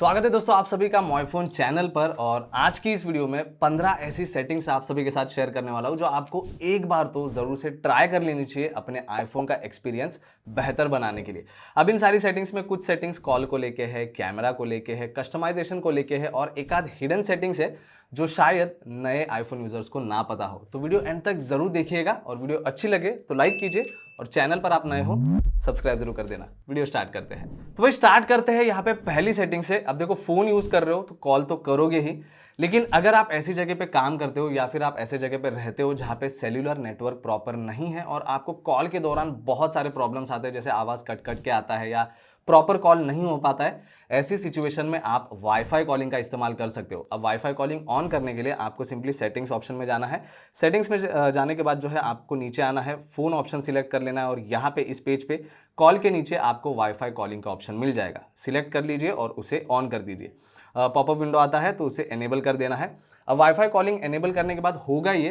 स्वागत है दोस्तों आप सभी का मोबाइल चैनल पर। और आज की इस वीडियो में 15 ऐसी सेटिंग्स आप सभी के साथ शेयर करने वाला हूं जो आपको एक बार तो जरूर से ट्राई कर लेनी चाहिए अपने आईफोन का एक्सपीरियंस बेहतर बनाने के लिए। अब इन सारी सेटिंग्स में कुछ सेटिंग्स कॉल को लेके है, कैमरा को लेके है, कस्टमाइजेशन को लेके है और एक आध हिडन सेटिंग्स है जो शायद नए आईफोन यूजर्स को ना पता हो। तो वीडियो एंड तक जरूर देखिएगा और वीडियो अच्छी लगे तो लाइक कीजिए और चैनल पर आप नए हो सब्सक्राइब जरूर कर देना। वीडियो स्टार्ट करते हैं। तो भाई स्टार्ट करते हैं यहाँ पे पहली सेटिंग से। अब देखो फोन यूज कर रहे हो तो कॉल तो करोगे ही, लेकिन अगर आप ऐसी जगह पे काम करते हो या फिर आप ऐसे जगह पे रहते हो जहाँ पे सेल्यूलर नेटवर्क प्रॉपर नहीं है और आपको कॉल के दौरान बहुत सारे प्रॉब्लम्स आते हैं, जैसे आवाज कट कट के आता है या प्रॉपर कॉल नहीं हो पाता है, ऐसी सिचुएशन में आप वाईफाई कॉलिंग का इस्तेमाल कर सकते हो। अब वाईफाई कॉलिंग ऑन करने के लिए आपको सिंपली सेटिंग्स ऑप्शन में जाना है। सेटिंग्स में जाने के बाद जो है आपको नीचे आना है, फोन ऑप्शन सिलेक्ट कर लेना है और यहाँ पे इस पेज पे कॉल के नीचे आपको वाईफाई कॉलिंग का ऑप्शन मिल जाएगा। सिलेक्ट कर लीजिए और उसे ऑन कर दीजिए। पॉपअप विंडो आता है तो उसे एनेबल कर देना है। अब वाईफाई कॉलिंग एनेबल करने के बाद होगा ये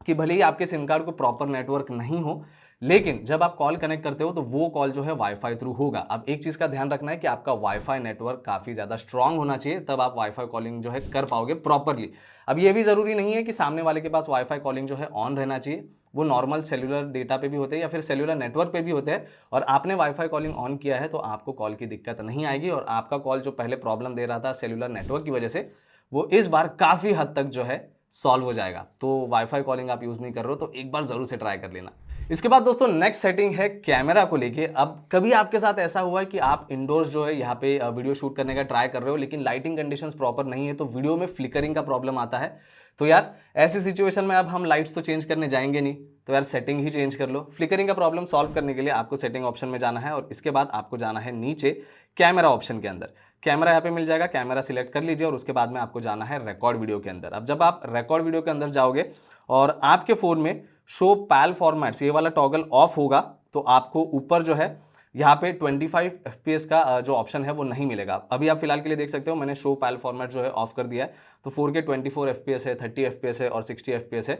कि भले ही आपके सिम कार्ड को प्रॉपर नेटवर्क नहीं हो, लेकिन जब आप कॉल कनेक्ट करते हो तो वो कॉल जो है वाईफाई थ्रू होगा। अब एक चीज का ध्यान रखना है कि आपका वाईफाई नेटवर्क काफी ज्यादा स्ट्रांग होना चाहिए, तब आप वाईफाई कॉलिंग जो है कर पाओगे प्रॉपरली। अब ये भी जरूरी नहीं है कि सामने वाले के पास वाईफाई कॉलिंग जो है ऑन रहना चाहिए, वो नॉर्मल सेल्यूलर डेटा पे भी होते हैं या फिर सेल्यूलर नेटवर्क पे भी होते हैं और आपने वाईफाई कॉलिंग ऑन किया है तो आपको कॉल की दिक्कत नहीं आएगी और आपका कॉल जो पहले प्रॉब्लम दे रहा था सेल्यूलर नेटवर्क की वजह से, वो इस बार काफी हद तक जो है सॉल्व हो जाएगा। तो वाईफाई कॉलिंग आप यूज नहीं कर रहे हो तो एक बार जरूर से ट्राई कर लेना। इसके बाद दोस्तों नेक्स्ट सेटिंग है कैमरा को लेके। अब कभी आपके साथ ऐसा हुआ है कि आप इंडोर्स जो है यहाँ पे वीडियो शूट करने का ट्राई कर रहे हो, लेकिन लाइटिंग कंडीशंस प्रॉपर नहीं है तो वीडियो में फ्लिकरिंग का प्रॉब्लम आता है। तो यार ऐसी सिचुएशन में अब हम लाइट्स तो चेंज करने जाएंगे नहीं, तो यार सेटिंग ही चेंज कर लो। फ्लिकरिंग का प्रॉब्लम सॉल्व करने के लिए आपको सेटिंग ऑप्शन में जाना है और इसके बाद आपको जाना है नीचे कैमरा ऑप्शन के अंदर। कैमरा यहाँ पे मिल जाएगा, कैमरा सिलेक्ट कर लीजिए और उसके बाद में आपको जाना है रिकॉर्ड वीडियो के अंदर। अब जब आप रिकॉर्ड वीडियो के अंदर जाओगे और आपके फोन में शो पैल फॉर्मेट्स ये वाला टॉगल ऑफ होगा तो आपको ऊपर जो है यहाँ पे 25 FPS का जो ऑप्शन है वो नहीं मिलेगा। अभी आप फिलहाल के लिए देख सकते हो मैंने शो पैल फॉर्मेट जो है ऑफ कर दिया है, तो 4K 24 FPS है, 30 FPS है और 60 FPS है।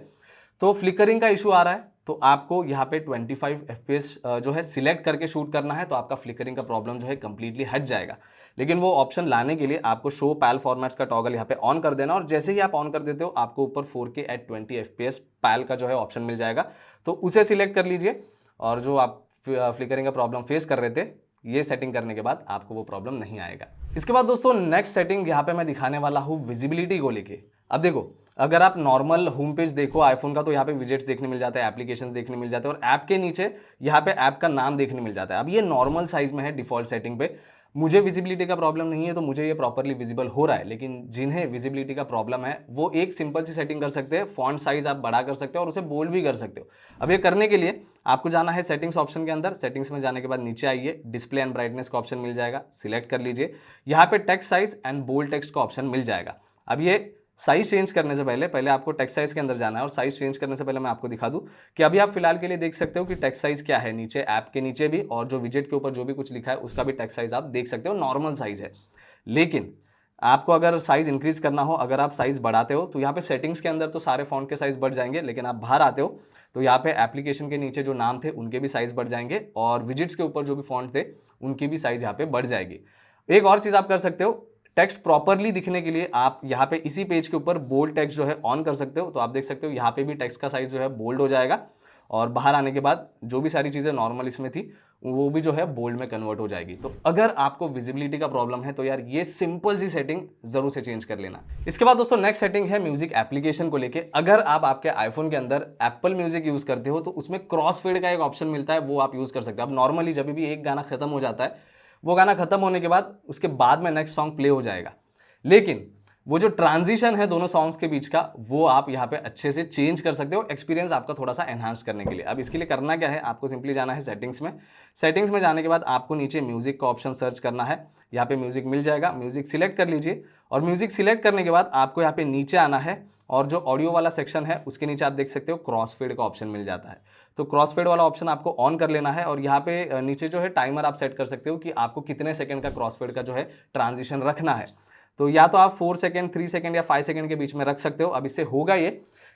तो फ्लिकरिंग का इशू आ रहा है तो आपको यहाँ पे 25 FPS जो है सिलेक्ट करके शूट करना है, तो आपका फ्लिकरिंग का प्रॉब्लम जो है कंप्लीटली हट जाएगा। लेकिन वो ऑप्शन लाने के लिए आपको शो पैल फॉर्मेट्स का टॉगल यहाँ पे ऑन कर देना और जैसे ही आप ऑन कर देते हो आपको ऊपर 4K at 20 FPS पैल का जो है ऑप्शन मिल जाएगा, तो उसे सिलेक्ट कर लीजिए और जो आप फ्लिकरिंग का प्रॉब्लम फेस कर रहे थे ये सेटिंग करने के बाद आपको वो प्रॉब्लम नहीं आएगा। इसके बाद दोस्तों नेक्स्ट सेटिंग यहाँ पे मैं दिखाने वाला हूँ विजिबिलिटी को लेके। अब देखो अगर आप नॉर्मल होम पेज देखो आईफोन का तो यहाँ पे विजेट्स देखने मिल जाते हैं, एप्लीकेशंस देखने मिल जाते हैं और ऐप के नीचे यहाँ पे ऐप का नाम देखने मिल जाता है। अब ये नॉर्मल साइज में है डिफॉल्ट सेटिंग पे, मुझे विजिबिलिटी का प्रॉब्लम नहीं है तो मुझे ये प्रॉपरली विजिबल हो रहा है, लेकिन जिन्हें विजिबिलिटी का प्रॉब्लम है वो एक सिंपल सी सेटिंग कर सकते हैं, फॉन्ट साइज आप बड़ा कर सकते हो और उसे बोल्ड भी कर सकते हो। अब ये करने के लिए आपको जाना है सेटिंग्स ऑप्शन के अंदर। सेटिंग्स में जाने के बाद नीचे आइए, डिस्प्ले एंड ब्राइटनेस का ऑप्शन मिल जाएगा, सिलेक्ट कर लीजिए। यहाँ पे text size and bold text का ऑप्शन मिल जाएगा। अब ये साइज चेंज करने से पहले आपको टेक्स्ट साइज के अंदर जाना है और साइज चेंज करने से पहले मैं आपको दिखा दूं कि अभी आप फिलहाल के लिए देख सकते हो कि टेक्स्ट साइज क्या है नीचे ऐप के नीचे भी, और जो विजेट के ऊपर जो भी कुछ लिखा है उसका भी टेक्स्ट साइज आप देख सकते हो, नॉर्मल साइज है। लेकिन आपको अगर साइज इंक्रीज करना हो, अगर आप साइज बढ़ाते हो तो यहाँ पे सेटिंग्स के अंदर तो सारे फॉन्ट के साइज बढ़ जाएंगे, लेकिन आप बाहर आते हो तो यहाँ पे एप्लीकेशन के नीचे जो नाम थे उनके भी साइज बढ़ जाएंगे और विजिट्स के ऊपर जो भी फॉन्ट थे उनकी भी साइज यहाँ पे बढ़ जाएगी। एक और चीज आप कर सकते हो, टेक्स्ट प्रॉपरली दिखने के लिए आप यहाँ पे इसी पेज के ऊपर बोल्ड टेक्स्ट जो है ऑन कर सकते हो, तो आप देख सकते हो यहाँ पे भी टेक्स्ट का साइज जो है बोल्ड हो जाएगा और बाहर आने के बाद जो भी सारी चीजें नॉर्मल इसमें थी वो भी जो है बोल्ड में कन्वर्ट हो जाएगी। तो अगर आपको विजिबिलिटी का प्रॉब्लम है तो यार ये सिंपल सी सेटिंग जरूर से चेंज कर लेना। इसके बाद दोस्तों नेक्स्ट सेटिंग है म्यूजिक एप्लीकेशन को लेके। अगर आप आपके आईफोन के अंदर एप्पल म्यूजिक यूज करते हो तो उसमें क्रॉस फेड का एक ऑप्शन मिलता है, वो आप यूज कर सकते हो। अब नॉर्मली जब भी एक गाना खत्म हो जाता है, वो गाना खत्म होने के बाद उसके बाद में नेक्स्ट सॉन्ग प्ले हो जाएगा, लेकिन वो जो ट्रांजिशन है दोनों सॉन्ग्स के बीच का वो आप यहाँ पे अच्छे से चेंज कर सकते हो, एक्सपीरियंस आपका थोड़ा सा एनहांस करने के लिए। अब इसके लिए करना क्या है, आपको सिंपली जाना है सेटिंग्स में। सेटिंग्स में जाने के बाद आपको नीचे म्यूजिक का ऑप्शन सर्च करना है, यहाँ पे म्यूजिक मिल जाएगा, म्यूजिक सिलेक्ट कर लीजिए और म्यूजिक सिलेक्ट करने के बाद आपको यहाँ पे नीचे आना है और जो ऑडियो वाला सेक्शन है उसके नीचे आप देख सकते हो क्रॉस फेड का ऑप्शन मिल जाता है। तो क्रॉस फेड वाला ऑप्शन आपको ऑन कर लेना है और यहाँ पे नीचे जो है टाइमर आप सेट कर सकते हो कि आपको कितने सेकंड का क्रॉस फेड का जो है ट्रांजिशन रखना है। तो या तो आप 4 सेकंड, 3 सेकंड या 5 सेकंड के बीच में रख सकते हो। अब इससे होगा ये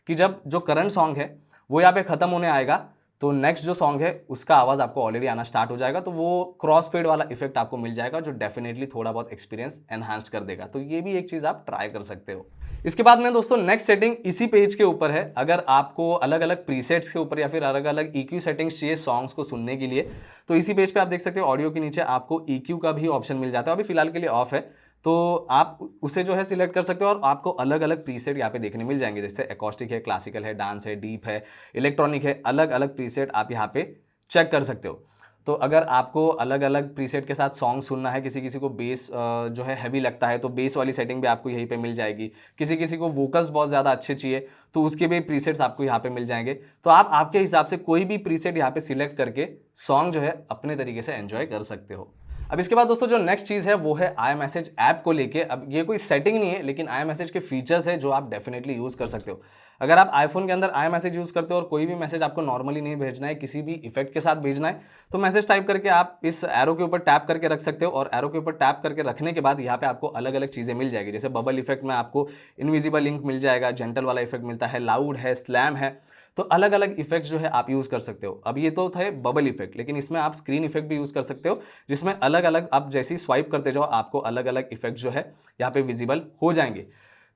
कि जब जो करंट सॉन्ग है वो यहाँ पे खत्म होने आएगा तो नेक्स्ट जो सॉन्ग है उसका आवाज़ आपको ऑलरेडी आना स्टार्ट हो जाएगा, तो वो क्रॉस फेड वाला इफेक्ट आपको मिल जाएगा जो डेफिनेटली थोड़ा बहुत एक्सपीरियंस एनहांस कर देगा। तो ये भी एक चीज़ आप ट्राई कर सकते हो। इसके बाद में दोस्तों नेक्स्ट सेटिंग इसी पेज के ऊपर है। अगर आपको अलग अलग प्रीसेट्स के ऊपर या फिर अलग अलग EQ सेटिंग्स चाहिए सॉन्ग्स को सुनने के लिए, तो इसी पेज पे आप देख सकते हो ऑडियो के नीचे आपको EQ का भी ऑप्शन मिल जाता है। अभी फिलहाल के लिए ऑफ है, तो आप उसे जो है सिलेक्ट कर सकते हो और आपको अलग अलग प्रीसेट यहाँ पे देखने मिल जाएंगे, जैसे एकॉस्टिक है, क्लासिकल है, डांस है, डीप है, इलेक्ट्रॉनिक है। अलग अलग प्रीसेट आप यहाँ पे चेक कर सकते हो। तो अगर आपको अलग अलग प्रीसेट के साथ सॉन्ग सुनना है, किसी किसी को बेस जो है हैवी लगता है तो बेस वाली सेटिंग भी आपको यहीं पे मिल जाएगी। किसी किसी को वोकल्स बहुत ज़्यादा अच्छे चाहिए तो उसके भी प्रीसेट्स आपको यहाँ पे मिल जाएंगे। तो आप आपके हिसाब से कोई भी प्रीसेट यहाँ पे सिलेक्ट करके सॉन्ग जो है अपने तरीके से एंजॉय कर सकते हो। अब इसके बाद दोस्तों जो नेक्स्ट चीज़ है वो है आई मैसेज ऐप को लेके। अब ये कोई सेटिंग नहीं है, लेकिन आई मैसेज के फीचर्स है जो आप डेफिनेटली यूज़ कर सकते हो। अगर आप आईफोन के अंदर आई मैसेज यूज़ करते हो और कोई भी मैसेज आपको नॉर्मली नहीं भेजना है, किसी भी इफेक्ट के साथ भेजना है, तो मैसेज टाइप करके आप इस एरो के ऊपर टैप करके रख सकते हो। और एरो के ऊपर टैप करके रखने के बाद यहाँ पे आपको अलग अलग चीज़ें मिल जाएगी। जैसे बबल इफेक्ट में आपको इनविजिबल लिंक मिल जाएगा, जेंटल वाला इफेक्ट मिलता है, लाउड है, स्लैम है। तो अलग अलग इफेक्ट्स जो है आप यूज़ कर सकते हो। अब ये तो थे बबल इफेक्ट, लेकिन इसमें आप स्क्रीन इफेक्ट भी यूज़ कर सकते हो, जिसमें अलग अलग आप जैसे ही स्वाइप करते जाओ आपको अलग अलग इफेक्ट जो है यहाँ पे विजिबल हो जाएंगे।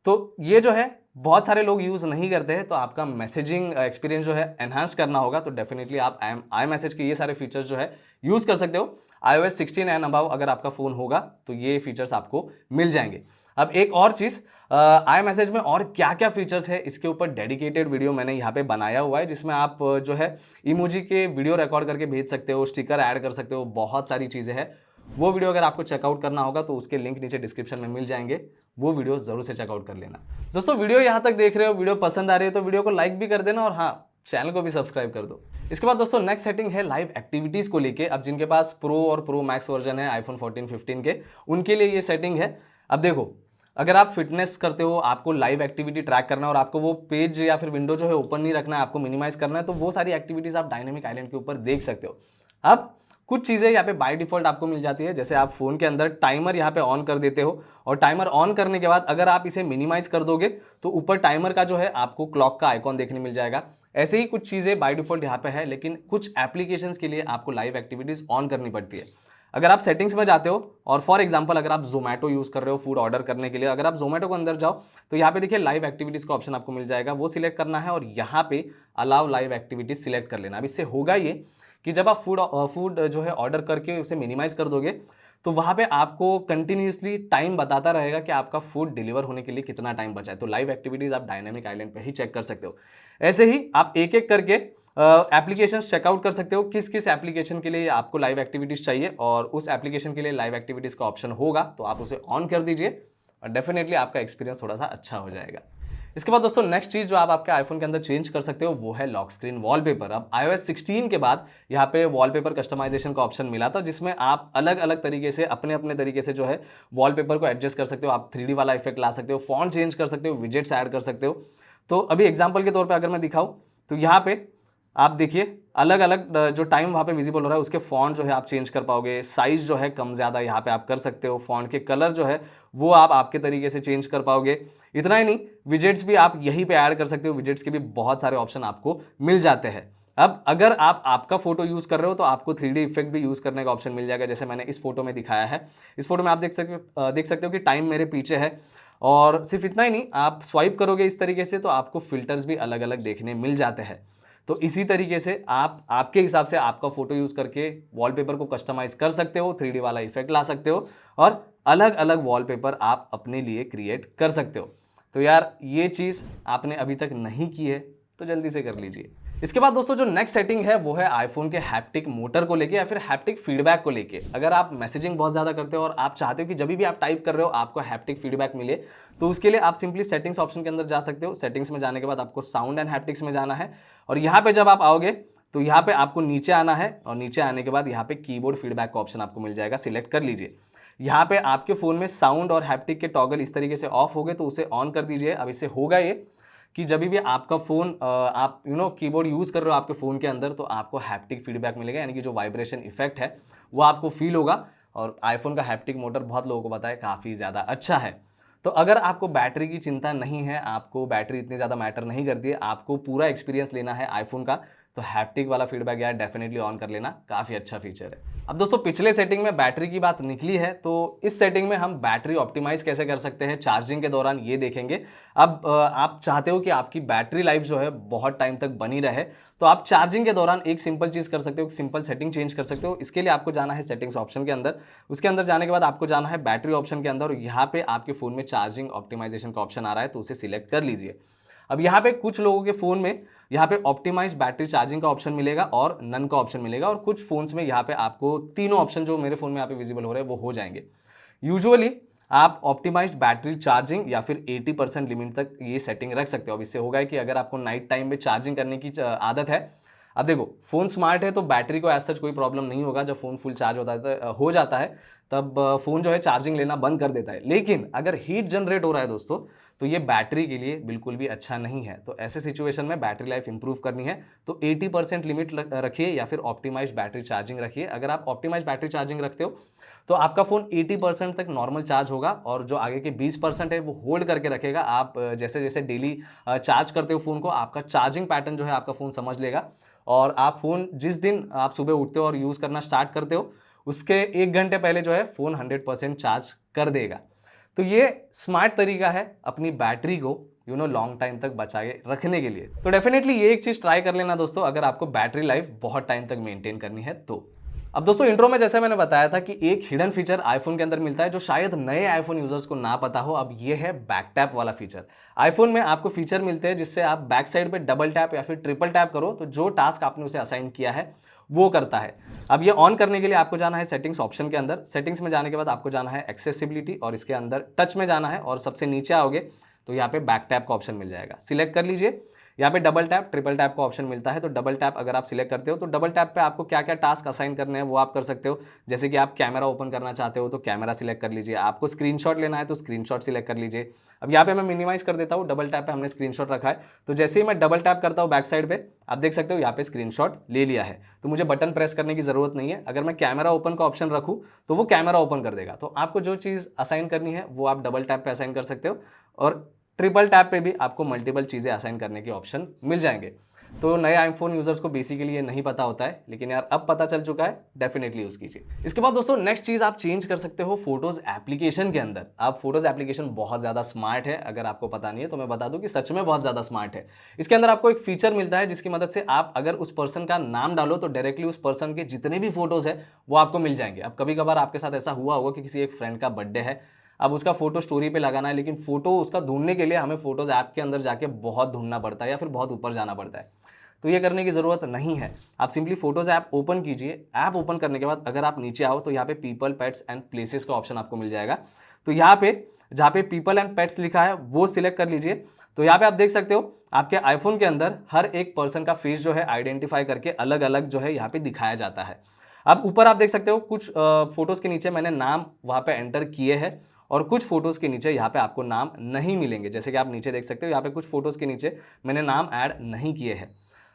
तो ये जो है बहुत सारे लोग यूज़ नहीं करते हैं, तो आपका मैसेजिंग एक्सपीरियंस जो है एनहांस करना होगा तो डेफिनेटली आप आई मैसेज के ये सारे फीचर्स जो है यूज़ कर सकते हो। iOS 16 एंड अबाव अगर आपका फ़ोन होगा तो ये फीचर्स आपको मिल जाएंगे। अब एक और चीज़, आई मैसेज में और क्या क्या फीचर्स है इसके ऊपर डेडिकेटेड वीडियो मैंने यहाँ पे बनाया हुआ है, जिसमें आप जो है इमोजी के वीडियो रिकॉर्ड करके भेज सकते हो, स्टिकर ऐड कर सकते हो, बहुत सारी चीज़ें हैं। वो वीडियो अगर आपको चेकआउट करना होगा तो उसके लिंक नीचे डिस्क्रिप्शन में मिल जाएंगे, वो वीडियो जरूर से चेकआउट कर लेना। दोस्तों वीडियो यहाँ तक देख रहे हो, वीडियो पसंद आ रही है तो वीडियो को लाइक भी कर देना और हाँ, चैनल को भी सब्सक्राइब कर दो। इसके बाद दोस्तों नेक्स्ट सेटिंग है लाइव एक्टिविटीज़ को लेके। अब जिनके पास प्रो और प्रो मैक्स वर्जन है आईफोन 14, 15 के, उनके लिए ये सेटिंग है। अब देखो, अगर आप फिटनेस करते हो, आपको लाइव एक्टिविटी ट्रैक करना है और आपको वो पेज या फिर विंडो जो है ओपन नहीं रखना है, आपको मिनिमाइज करना है, तो वो सारी एक्टिविटीज़ आप डायनेमिक आइलैंड के ऊपर देख सकते हो। अब कुछ चीज़ें यहाँ पे बाय डिफॉल्ट आपको मिल जाती है, जैसे आप फ़ोन के अंदर टाइमर यहाँ पे ऑन कर देते हो और टाइमर ऑन करने के बाद अगर आप इसे मिनिमाइज कर दोगे तो ऊपर टाइमर का जो है आपको क्लॉक का आइकॉन देखने मिल जाएगा। ऐसे ही कुछ चीज़ें बाय डिफॉल्ट यहाँ पे है, लेकिन कुछ एप्लीकेशंस के लिए आपको लाइव एक्टिविटीज़ ऑन करनी पड़ती है। अगर आप सेटिंग्स में जाते हो और फॉर एग्जांपल अगर आप जोमेटो यूज़ कर रहे हो फूड ऑर्डर करने के लिए, अगर आप जोमेटो को अंदर जाओ तो यहाँ पे देखिए लाइव एक्टिविटीज़ का ऑप्शन आपको मिल जाएगा, वो सिलेक्ट करना है और यहाँ पे अलाउ लाइव एक्टिविटीज़ सिलेक्ट कर लेना। अब इससे होगा ये कि जब आप फूड जो है ऑर्डर करके उसे मिनिमाइज कर दोगे तो वहाँ पे आपको कंटिन्यूसली टाइम बताता रहेगा कि आपका फूड डिलीवर होने के लिए कितना टाइम बचा है। तो लाइव एक्टिविटीज़ आप डायनामिक आइलैंड पे ही चेक कर सकते हो। ऐसे ही आप एक एक करके एप्लीकेशन चेकआउट कर सकते हो, किस किस एप्लीकेशन के लिए आपको लाइव एक्टिविटीज़ चाहिए और उस एप्लीकेशन के लिए लाइव एक्टिविटीज़ का ऑप्शन होगा तो आप उसे ऑन कर दीजिए और डेफिनेटली आपका एक्सपीरियंस थोड़ा सा अच्छा हो जाएगा। इसके बाद दोस्तों नेक्स्ट चीज़ जो आप आपके आईफोन के अंदर चेंज कर सकते हो वो है लॉक स्क्रीन वॉलपेपर। अब iOS 16 के बाद यहाँ पे वॉलपेपर कस्टमाइजेशन का ऑप्शन मिला था, जिसमें आप अलग अलग तरीके से अपने अपने तरीके से जो है वॉलपेपर को एडजस्ट कर सकते हो। आप 3D वाला इफेक्ट ला सकते हो, फॉन्ट चेंज कर सकते हो, विजेट्स ऐड कर सकते हो। तो अभी एग्जाम्पल के तौर पर अगर मैं दिखाऊँ तो यहाँ पे आप देखिए अलग अलग जो टाइम वहाँ पे विजिबल हो रहा है उसके फॉन्ट जो है आप चेंज कर पाओगे, साइज़ जो है कम ज़्यादा यहाँ पे आप कर सकते हो, फॉन्ट के कलर जो है वो आप आपके तरीके से चेंज कर पाओगे। इतना ही नहीं, विजेट्स भी आप यहीं पे ऐड कर सकते हो, विजेट्स के भी बहुत सारे ऑप्शन आपको मिल जाते हैं। अब अगर आप आपका फोटो यूज़ कर रहे हो तो आपको 3D इफेक्ट भी यूज़ करने का ऑप्शन मिल जाएगा, जैसे मैंने इस फोटो में दिखाया है। इस फोटो में आप देख सकते हो कि टाइम मेरे पीछे है और सिर्फ इतना ही नहीं, आप स्वाइप करोगे इस तरीके से तो आपको फिल्टर्स भी अलग अलग देखने मिल जाते हैं। तो इसी तरीके से आप आपके हिसाब से आपका फोटो यूज़ करके वॉलपेपर को कस्टमाइज कर सकते हो, 3D वाला इफेक्ट ला सकते हो और अलग अलग वॉलपेपर आप अपने लिए क्रिएट कर सकते हो। तो यार ये चीज़ आपने अभी तक नहीं की है तो जल्दी से कर लीजिए। इसके बाद दोस्तों जो नेक्स्ट सेटिंग है वो है आईफोन के हैप्टिक मोटर को लेके या फिर हैप्टिक फीडबैक को लेके। अगर आप मैसेजिंग बहुत ज़्यादा करते हो और आप चाहते हो कि जब भी आप टाइप कर रहे हो आपको हैप्टिक फीडबैक मिले, तो उसके लिए आप सिंपली सेटिंग्स ऑप्शन के अंदर जा सकते हो। सेटिंग्स में जाने के बाद आपको साउंड एंड हैप्टिक्स में जाना है और यहाँ पे जब आप आओगे तो यहाँ पे आपको नीचे आना है और नीचे आने के बाद यहाँ पे कीबोर्ड फीडबैक का ऑप्शन आपको मिल जाएगा, सिलेक्ट कर लीजिए। यहाँ पे आपके फ़ोन में साउंड और हैप्टिक के टॉगल इस तरीके से ऑफ हो गए तो उसे ऑन कर दीजिए। अब इससे होगा ये कि जब भी आपका फ़ोन आप कीबोर्ड यूज़ कर रहे हो आपके फ़ोन के अंदर तो आपको हैप्टिक फीडबैक मिलेगा, यानी कि जो वाइब्रेशन इफेक्ट है वो आपको फील होगा। और आईफोन का हैप्टिक मोटर बहुत लोगों को पता है काफ़ी ज़्यादा अच्छा है। तो अगर आपको बैटरी की चिंता नहीं है, आपको बैटरी इतनी ज़्यादा मैटर नहीं करती है, आपको पूरा एक्सपीरियंस लेना है आईफोन का, तो हैप्टिक वाला फीडबैक यार डेफिनेटली ऑन कर लेना, काफ़ी अच्छा फीचर है। अब दोस्तों पिछले सेटिंग में बैटरी की बात निकली है, तो इस सेटिंग में हम बैटरी ऑप्टिमाइज कैसे कर सकते हैं चार्जिंग के दौरान ये देखेंगे। अब आप चाहते हो कि आपकी बैटरी लाइफ जो है बहुत टाइम तक बनी रहे, तो आप चार्जिंग के दौरान एक सिंपल चीज़ कर सकते हो, सिंपल सेटिंग चेंज कर सकते हो। इसके लिए आपको जाना है सेटिंग्स ऑप्शन के अंदर, उसके अंदर जाने के बाद आपको जाना है बैटरी ऑप्शन के अंदर, और यहाँ पे आपके फ़ोन में चार्जिंग ऑप्टिमाइजेशन का ऑप्शन आ रहा है, तो उसे सिलेक्ट कर लीजिए। अब यहाँ पे कुछ लोगों के फ़ोन में यहाँ पे ऑप्टिमाइज बैटरी चार्जिंग का ऑप्शन मिलेगा और नन का ऑप्शन मिलेगा, और कुछ फोन्स में यहाँ पे आपको तीनों ऑप्शन जो मेरे फ़ोन में यहाँ पे विजिबल हो रहे हैं वो हो जाएंगे। यूजुअली आप ऑप्टिमाइज बैटरी चार्जिंग या फिर 80% लिमिट तक ये सेटिंग रख सकते हो। अब इससे होगा कि अगर आपको नाइट टाइम में चार्जिंग करने की आदत है, अब देखो फ़ोन स्मार्ट है तो बैटरी को एज सच कोई प्रॉब्लम नहीं होगा। जब फ़ोन फुल चार्ज हो जाता है तब फ़ोन जो है चार्जिंग लेना बंद कर देता है। लेकिन अगर हीट जनरेट हो रहा है दोस्तों, तो ये बैटरी के लिए बिल्कुल भी अच्छा नहीं है। तो ऐसे सिचुएशन में बैटरी लाइफ इंप्रूव करनी है तो 80% लिमिट रखिए या फिर ऑप्टिमाइज बैटरी चार्जिंग रखिए। अगर आप ऑप्टिमाइज बैटरी चार्जिंग रखते हो तो आपका फ़ोन 80% तक नॉर्मल चार्ज होगा, और जो आगे के 20% है वो होल्ड करके रखेगा। आप जैसे जैसे डेली चार्ज करते हो फ़ोन को, आपका चार्जिंग पैटर्न जो है आपका फ़ोन समझ लेगा, और आप फ़ोन जिस दिन आप सुबह उठते हो और यूज़ करना स्टार्ट करते हो उसके 1 घंटे पहले जो है फ़ोन 100% चार्ज कर देगा। तो ये स्मार्ट तरीका है अपनी बैटरी को लॉन्ग टाइम तक बचाए रखने के लिए। तो डेफिनेटली ये एक चीज़ ट्राई कर लेना दोस्तों, अगर आपको बैटरी लाइफ बहुत टाइम तक मेंटेन करनी है तो। अब दोस्तों इंट्रो में जैसे मैंने बताया था कि एक हिडन फीचर आईफोन के अंदर मिलता है जो शायद नए आईफोन यूजर्स को ना पता हो। अब ये है बैक टैप वाला फीचर। आईफोन में आपको फीचर मिलते हैं जिससे आप बैक साइड पे डबल टैप या फिर ट्रिपल टैप करो तो जो टास्क आपने उसे असाइन किया है वो करता है। अब ये ऑन करने के लिए आपको जाना है सेटिंग्स ऑप्शन के अंदर। सेटिंग्स में जाने के बाद आपको जाना है एक्सेसिबिलिटी, और इसके अंदर टच में जाना है, और सबसे नीचे आओगे तो यहाँ पे बैक टैप का ऑप्शन मिल जाएगा, सिलेक्ट कर लीजिए। यहाँ पे डबल टैप ट्रिपल टैप का ऑप्शन मिलता है, तो डबल टैप अगर आप सिलेक्ट करते हो तो डबल टैप पे आपको क्या क्या टास्क असाइन करने हैं वो आप कर सकते हो। जैसे कि आप कैमरा ओपन करना चाहते हो तो कैमरा सिलेक्ट कर लीजिए, आपको स्क्रीनशॉट लेना है तो स्क्रीनशॉट सिलेक्ट कर लीजिए। अब यहाँ पे मैं मिनिमाइज कर देता हूँ, डबल टैप पे हमने स्क्रीनशॉट रखा है, तो जैसे ही मैं डबल टैप करता हूँ बैक साइड पे आप देख सकते हो यहाँ पे स्क्रीनशॉट ले लिया है, तो मुझे बटन प्रेस करने की जरूरत नहीं है। अगर मैं कैमरा ओपन का ऑप्शन रखूँ तो वो कैमरा ओपन कर देगा। तो आपको जो चीज़ असाइन करनी है वो आप डबल टैप पे असाइन कर सकते हो, और ट्रिपल टैप पे भी आपको मल्टीपल चीज़ें असाइन करने के ऑप्शन मिल जाएंगे। तो नए आईफोन यूजर्स को बेसिकली ये नहीं पता होता है, लेकिन यार अब पता चल चुका है, डेफिनेटली यूज कीजिए। इसके बाद दोस्तों नेक्स्ट चीज़ आप चेंज कर सकते हो फोटोज एप्लीकेशन के अंदर। आप फोटोज एप्लीकेशन बहुत ज़्यादा स्मार्ट है, अगर आपको पता नहीं है तो मैं बता दूं कि सच में बहुत ज़्यादा स्मार्ट है। इसके अंदर आपको एक फीचर मिलता है जिसकी मदद से आप अगर उस पर्सन का नाम डालो तो डायरेक्टली उस पर्सन के जितने भी फोटोज है वो आपको मिल जाएंगे। अब कभी कभार आपके साथ ऐसा हुआ होगा कि किसी एक फ्रेंड का बर्थडे है, अब उसका फोटो स्टोरी पे लगाना है, लेकिन फोटो उसका ढूंढने के लिए हमें फोटोज ऐप के अंदर जाके बहुत ढूंढना पड़ता है या फिर बहुत ऊपर जाना पड़ता है। तो ये करने की ज़रूरत नहीं है। आप सिंपली फोटोज ऐप ओपन कीजिए। ऐप ओपन करने के बाद अगर आप नीचे आओ तो यहाँ पे पीपल, पेट्स एंड प्लेसेस का ऑप्शन आपको मिल जाएगा। तो यहाँ पे जहाँ पे पीपल एंड पेट्स लिखा है वो सिलेक्ट कर लीजिए। तो यहाँ पे आप देख सकते हो आपके आईफोन के अंदर हर एक पर्सन का फेस जो है आइडेंटिफाई करके अलग अलग जो है यहाँ पे दिखाया जाता है। अब ऊपर आप देख सकते हो कुछ फोटोज़ के नीचे मैंने नाम वहाँ पे एंटर किए हैं, और कुछ फोटोज़ के नीचे यहाँ पे आपको नाम नहीं मिलेंगे। जैसे कि आप नीचे देख सकते हो यहाँ पे कुछ फोटोज़ के नीचे मैंने नाम ऐड नहीं किए हैं।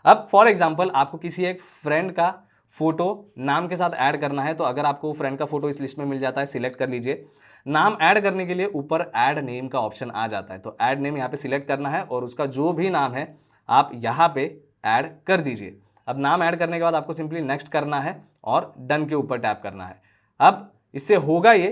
अब फॉर एग्जांपल आपको किसी एक फ्रेंड का फोटो नाम के साथ ऐड करना है, तो अगर आपको फ्रेंड का फोटो इस लिस्ट में मिल जाता है, सिलेक्ट कर लीजिए। नाम ऐड करने के लिए ऊपर ऐड नेम का ऑप्शन आ जाता है, तो ऐड नेम यहाँ पे सिलेक्ट करना है और उसका जो भी नाम है आप यहाँ पे ऐड कर दीजिए। अब नाम ऐड करने के बाद आपको सिंपली नेक्स्ट करना है और डन के ऊपर टैप करना है। अब इससे होगा ये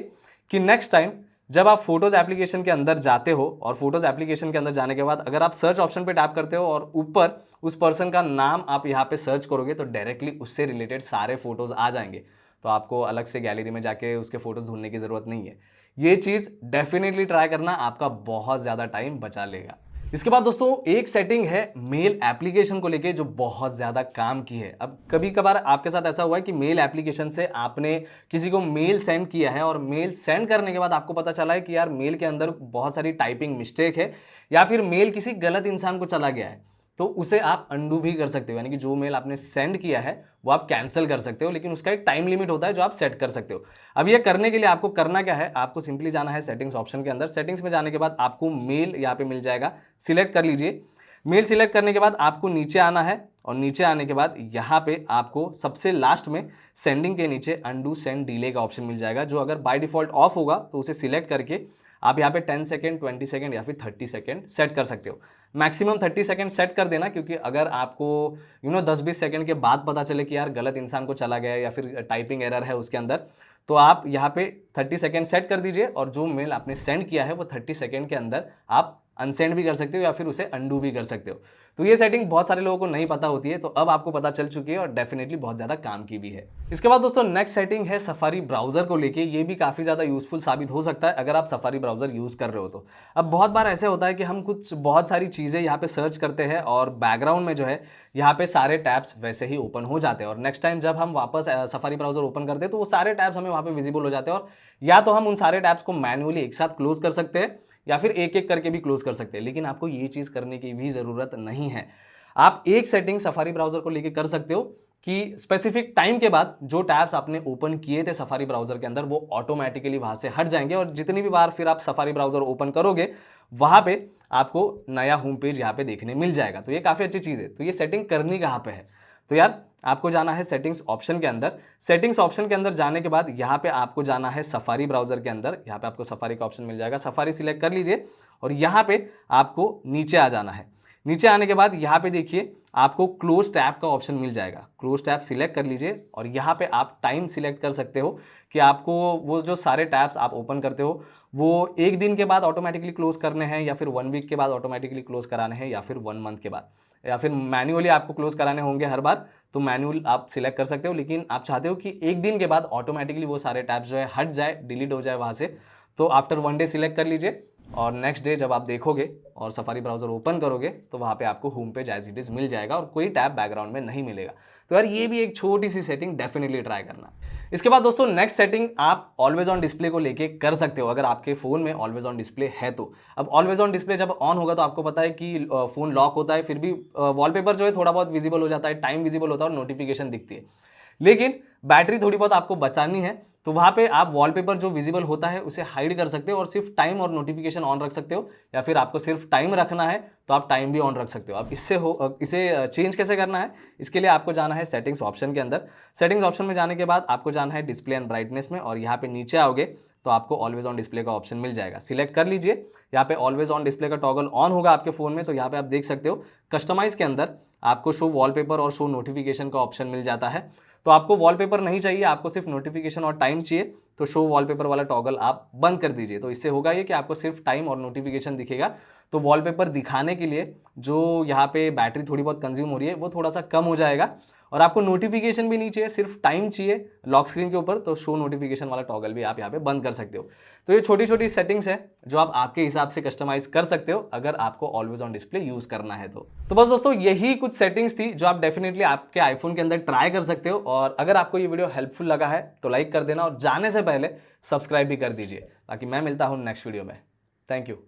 कि नेक्स्ट टाइम जब आप फोटोज़ एप्लीकेशन के अंदर जाते हो और फोटोज़ एप्लीकेशन के अंदर जाने के बाद अगर आप सर्च ऑप्शन पे टैप करते हो और ऊपर उस पर्सन का नाम आप यहाँ पे सर्च करोगे तो डायरेक्टली उससे रिलेटेड सारे फोटोज़ आ जाएंगे। तो आपको अलग से गैलरी में जाके उसके फोटोज़ ढूंढने की ज़रूरत नहीं है। ये चीज़ डेफिनेटली ट्राई करना, आपका बहुत ज़्यादा टाइम बचा लेगा। इसके बाद दोस्तों एक सेटिंग है मेल एप्लीकेशन को लेके जो बहुत ज़्यादा काम की है। अब कभी कभार आपके साथ ऐसा हुआ है कि मेल एप्लीकेशन से आपने किसी को मेल सेंड किया है और मेल सेंड करने के बाद आपको पता चला है कि यार मेल के अंदर बहुत सारी टाइपिंग मिस्टेक है या फिर मेल किसी गलत इंसान को चला गया है, तो उसे आप अंडू भी कर सकते हो। यानी कि जो मेल आपने सेंड किया है वो आप कैंसिल कर सकते हो, लेकिन उसका एक टाइम लिमिट होता है जो आप सेट कर सकते हो। अब ये करने के लिए आपको करना क्या है, आपको सिंपली जाना है सेटिंग्स ऑप्शन के अंदर। सेटिंग्स में जाने के बाद आपको मेल यहाँ पे मिल जाएगा, सिलेक्ट कर लीजिए। मेल सिलेक्ट करने के बाद आपको नीचे आना है और नीचे आने के बाद यहाँ पे आपको सबसे लास्ट में सेंडिंग के नीचे अनडू सेंड डिले का ऑप्शन मिल जाएगा, जो अगर बाय डिफॉल्ट ऑफ होगा तो उसे सिलेक्ट करके आप यहाँ पे 10 सेकेंड, 20 सेकेंड या फिर 30 सेकेंड सेट कर सकते हो। मैक्सिमम 30 सेकेंड सेट कर देना, क्योंकि अगर आपको 10-20 सेकेंड के बाद पता चले कि यार गलत इंसान को चला गया या फिर टाइपिंग एरर है उसके अंदर, तो आप यहाँ पे 30 सेकेंड सेट कर दीजिए और जो मेल आपने सेंड किया है वो 30 सेकेंड के अंदर आप अनसेंड भी कर सकते हो या फिर उसे अंडू भी कर सकते हो। तो ये सेटिंग बहुत सारे लोगों को नहीं पता होती है, तो अब आपको पता चल चुकी है और डेफिनेटली बहुत ज़्यादा काम की भी है। इसके बाद दोस्तों नेक्स्ट सेटिंग है सफारी ब्राउजर को लेके। ये भी काफ़ी ज़्यादा यूजफुल साबित हो सकता है अगर आप सफारी ब्राउजर यूज़ कर रहे हो तो। अब बहुत बार ऐसे होता है कि हम कुछ बहुत सारी चीज़ें यहाँ पे सर्च करते हैं और बैकग्राउंड में जो है यहाँ पे सारे टैब्स वैसे ही ओपन हो जाते हैं, और नेक्स्ट टाइम जब हम वापस सफारी ब्राउजर ओपन करते हैं तो वो सारे टैब्स हमें वहाँ पे विजिबल हो जाते हैं, और या तो हम उन सारे टैब्स को मैन्युअली एक साथ क्लोज कर सकते हैं या फिर एक एक करके भी क्लोज कर सकते हैं। लेकिन आपको ये चीज़ करने की भी ज़रूरत नहीं है। आप एक सेटिंग सफारी ब्राउजर को लेके कर सकते हो कि स्पेसिफिक टाइम के बाद जो टैब्स आपने ओपन किए थे सफारी ब्राउजर के अंदर वो ऑटोमेटिकली वहां से हट जाएंगे, और जितनी भी बार फिर आप सफारी ब्राउजर ओपन करोगे वहां पे आपको नया होम पेज यहाँ पे देखने मिल जाएगा। तो ये काफ़ी अच्छी चीज़ है। तो ये सेटिंग करनी कहाँ पे है? तो यार आपको जाना है सेटिंग्स ऑप्शन के अंदर। सेटिंग्स ऑप्शन के अंदर जाने के बाद यहाँ पे आपको जाना है सफारी ब्राउजर के अंदर। यहाँ पे आपको सफारी का ऑप्शन मिल जाएगा, सफारी सिलेक्ट कर लीजिए और यहाँ पे आपको नीचे आ जाना है। नीचे आने के बाद यहाँ पे देखिए आपको क्लोज टैब का ऑप्शन मिल जाएगा। क्लोज टैब सिलेक्ट कर लीजिए और यहाँ पे आप टाइम सिलेक्ट कर सकते हो कि आपको वो जो सारे टैब्स आप ओपन करते हो वो एक दिन के बाद ऑटोमेटिकली क्लोज करने हैं या फिर 1 वीक के बाद ऑटोमेटिकली क्लोज कराने हैं या फिर 1 मंथ के बाद, या फिर मैन्युअली आपको क्लोज कराने होंगे हर बार, तो मैनुअल आप सिलेक्ट कर सकते हो। लेकिन आप चाहते हो कि एक दिन के बाद ऑटोमेटिकली वो सारे टैब्स जो है हट जाए, डिलीट हो जाए वहाँ से, तो आफ्टर 1 डे सिलेक्ट कर लीजिए और नेक्स्ट डे जब आप देखोगे और सफारी ब्राउजर ओपन करोगे तो वहाँ पे आपको home page as it is मिल जाएगा और कोई टैब बैकग्राउंड में नहीं मिलेगा। तो यार ये भी एक छोटी सी सेटिंग डेफिनेटली ट्राई करना। इसके बाद दोस्तों नेक्स्ट सेटिंग आप ऑलवेज ऑन डिस्प्ले को लेके कर सकते हो अगर आपके फ़ोन में ऑलवेज ऑन डिस्प्ले है तो। अब ऑलवेज ऑन डिस्प्ले जब ऑन होगा तो आपको पता है कि फ़ोन लॉक होता है, फिर भी वॉलपेपर जो है थोड़ा बहुत विजिबल हो जाता है, टाइम विजिबल होता है और नोटिफिकेशन दिखती है। लेकिन बैटरी थोड़ी बहुत आपको बचानी है, तो वहाँ पे आप वॉलपेपर जो विजिबल होता है उसे हाइड कर सकते हो और सिर्फ टाइम और नोटिफिकेशन ऑन रख सकते हो, या फिर आपको सिर्फ टाइम रखना है तो आप टाइम भी ऑन रख सकते हो। अब इसे चेंज कैसे करना है, इसके लिए आपको जाना है सेटिंग्स ऑप्शन के अंदर। सेटिंग्स ऑप्शन में जाने के बाद आपको जाना है डिस्प्ले एंड ब्राइटनेस में और यहाँ पे नीचे आओगे तो आपको ऑलवेज ऑन डिस्प्ले का ऑप्शन मिल जाएगा। सिलेक्ट कर लीजिए, यहाँ पे ऑलवेज ऑन डिस्प्ले का टॉगल ऑन होगा आपके फ़ोन में, तो यहाँ पे आप देख सकते हो कस्टमाइज के अंदर आपको शो वॉलपेपर और शो नोटिफिकेशन का ऑप्शन मिल जाता है। तो आपको वॉलपेपर नहीं चाहिए, आपको सिर्फ नोटिफिकेशन और टाइम चाहिए, तो शो वॉलपेपर वाला टॉगल आप बंद कर दीजिए। तो इससे होगा ये कि आपको सिर्फ टाइम और नोटिफिकेशन दिखेगा। तो वॉलपेपर दिखाने के लिए जो यहाँ पे बैटरी थोड़ी बहुत कंज्यूम हो रही है वो थोड़ा सा कम हो जाएगा, और आपको नोटिफिकेशन भी नहीं चाहिए, सिर्फ टाइम चाहिए लॉक स्क्रीन के ऊपर, तो शो नोटिफिकेशन वाला टॉगल भी आप यहाँ पे बंद कर सकते हो। तो ये छोटी छोटी सेटिंग्स है जो आप आपके हिसाब से कस्टमाइज कर सकते हो अगर आपको ऑलवेज ऑन डिस्प्ले यूज करना है तो बस दोस्तों यही कुछ सेटिंग्स थी जो आप डेफिनेटली आपके आईफोन के अंदर ट्राई कर सकते हो। और अगर आपको ये वीडियो हेल्पफुल लगा है तो लाइक कर देना और जाने से पहले सब्सक्राइब भी कर दीजिए। बाकी मैं मिलता हूँ नेक्स्ट वीडियो में। Thank you.